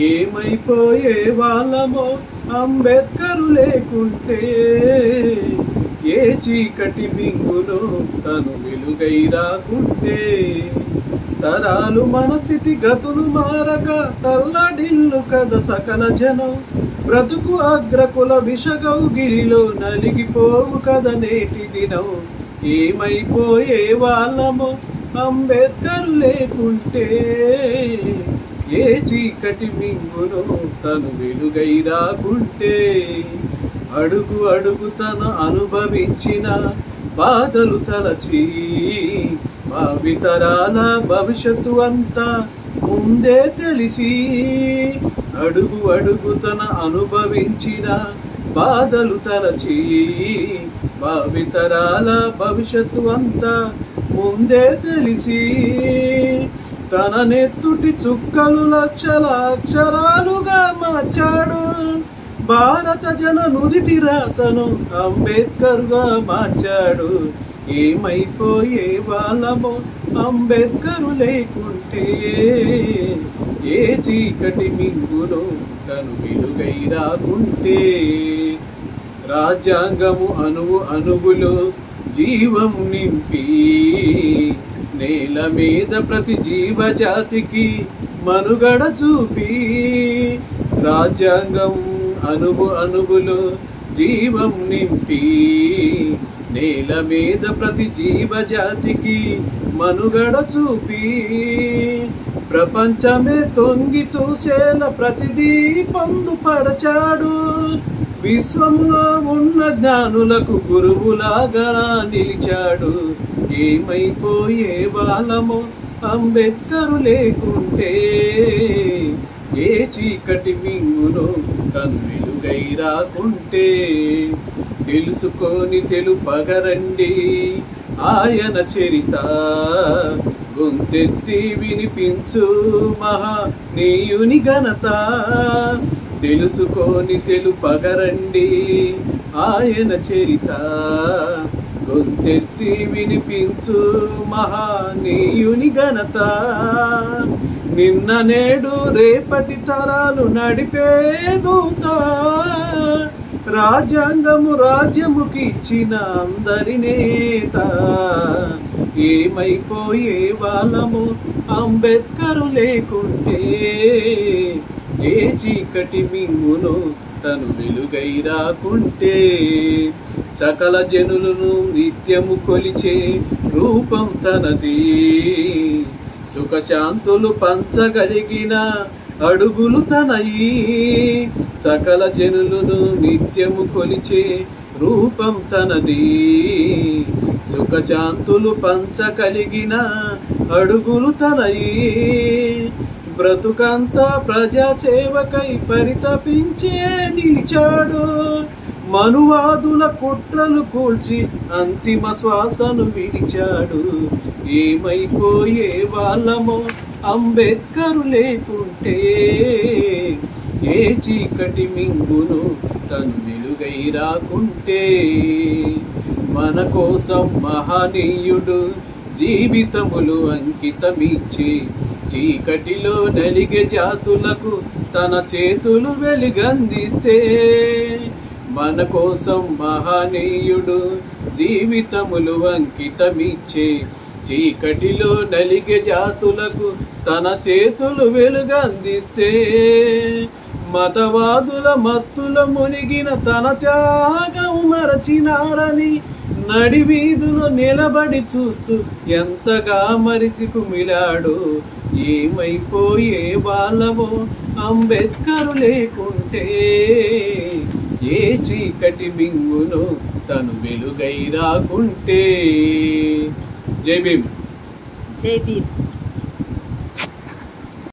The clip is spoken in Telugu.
ఏమైపోయే వాళ్ళమో అంబేద్కరు లేకుంటే, ఏ చీకటి మింగులో తను వెలుగై రాకుంటే, తరాలు మన స్థితి గతులు మారక తల్లడిల్లు కద సకల జనం, బ్రతుకు అగ్రకుల విషగౌగిరిలో నలిగిపోవు కద నేటి దినం. ఏమైపోయే వాళ్ళమో అంబేద్కరు లేకుంటే, ఏ చీకటి మింగులో తను వెలుగై రాకుంటే, అడుగు అడుగు తను అనుభవించిన బాధలు తలచి, భావితరాల భవిష్యత్తు అంతా ముందే తెలిసి, అడుగు అడుగు తన అనుభవించిన బాధలు తలచి, భావితరాల భవిష్యత్తు అంతా ముందే తెలిసి, తన నెత్తుటి చుక్కలు లక్షల అక్షరాలుగా మార్చాడు, భారత జన నుదిటి రాతను అంబేద్కర్గా మార్చాడు. ఏమైపోయే వాళ్ళమో అంబేద్కరు లేకుంటే, ఏ చీకటి మింగులో తను వెలుగై రాకుంటే, రాజ్యాంగము అణువు అణువులో జీవం నింపి, నేల మీద ప్రతి జీవజాతికి మనుగడ చూపి, రాజ్యాంగం అణువు అణువులో జీవం నింపి, నేల మీద ప్రతి జీవజాతికి మనుగడ చూపి, ప్రపంచమే తొంగి చూసేలా ప్రతిదీ పొందుపరచాడు, విశ్వంలో ఉన్న జ్ఞానులకు గురువులాగా నిలిచాడు. ఏమైపోయే వాళ్ళమో అంబేద్కరు లేకుంటే, ఏ చీకటి మింగులో తను వెలుగై రాకుంటే, తెలుసుకొని తెలుపగరండి ఆయన చరిత, గొంతెత్తి వినిపించు మహనీయుని ఘనత. తెలుసుకొని తెలుపగరండి ఆయన చరిత, గొంతెత్తి వినిపించు మహనీయుని ఘనత. నిన్న నేడు రేపటి తరాలు నడిపే దూత, రాజ్యాంగము రాజ్యముకి ఇచ్చిన అందరి నేత. ఏమైపోయే వాళ్ళము అంబేద్కరు లేకుంటే, ఏ చీకటి మింగులో తను వెలుగై రాకుంటే, సకల జనులను నిత్యము కొలిచే రూపం తనది, సుఖశాంతులు పంచగలిగిన అడుగులు తనయి. సకల జనులను నిత్యము కొలిచే రూపం తనది, సుఖశాంతులు పంచగలిగిన అడుగులు తనయి. బ్రతుకంతా ప్రజాసేవకై పరితపించే నిలిచాడు, మనువాదుల కుట్రలు కూల్చి అంతిమ శ్వాసను విడిచాడు. ఏమైపోయే వాళ్ళమో అంబేద్కరు లేకుంటే, ఏ చీకటి మింగును తను వెలుగై రాకుంటే, మన కోసం మహనీయుడు జీవితములు అంకితమిచ్చి, చీకటిలో నలిగే జాతులకు తన చేతులు వెలుగందిస్తే, మన కోసం మహనీయుడు జీవితములు అంకితమిచ్చే, చీకటిలో నలిగే జాతులకు తన చేతులు వెలుగందిస్తే, మతవాదుల మత్తుల మునిగిన తన త్యాగం మరచినారని నడివీధులో నిలబడి చూస్తూ ఎంతగా మరిచి కుమిలాడు. ఏమైపోయే వాళ్ళమో అంబేద్కరు లేకుంటే, ఏ చీకటి మింగును తను వెలుగై రాకుంటే. జై భీమ్. జై భీమ్.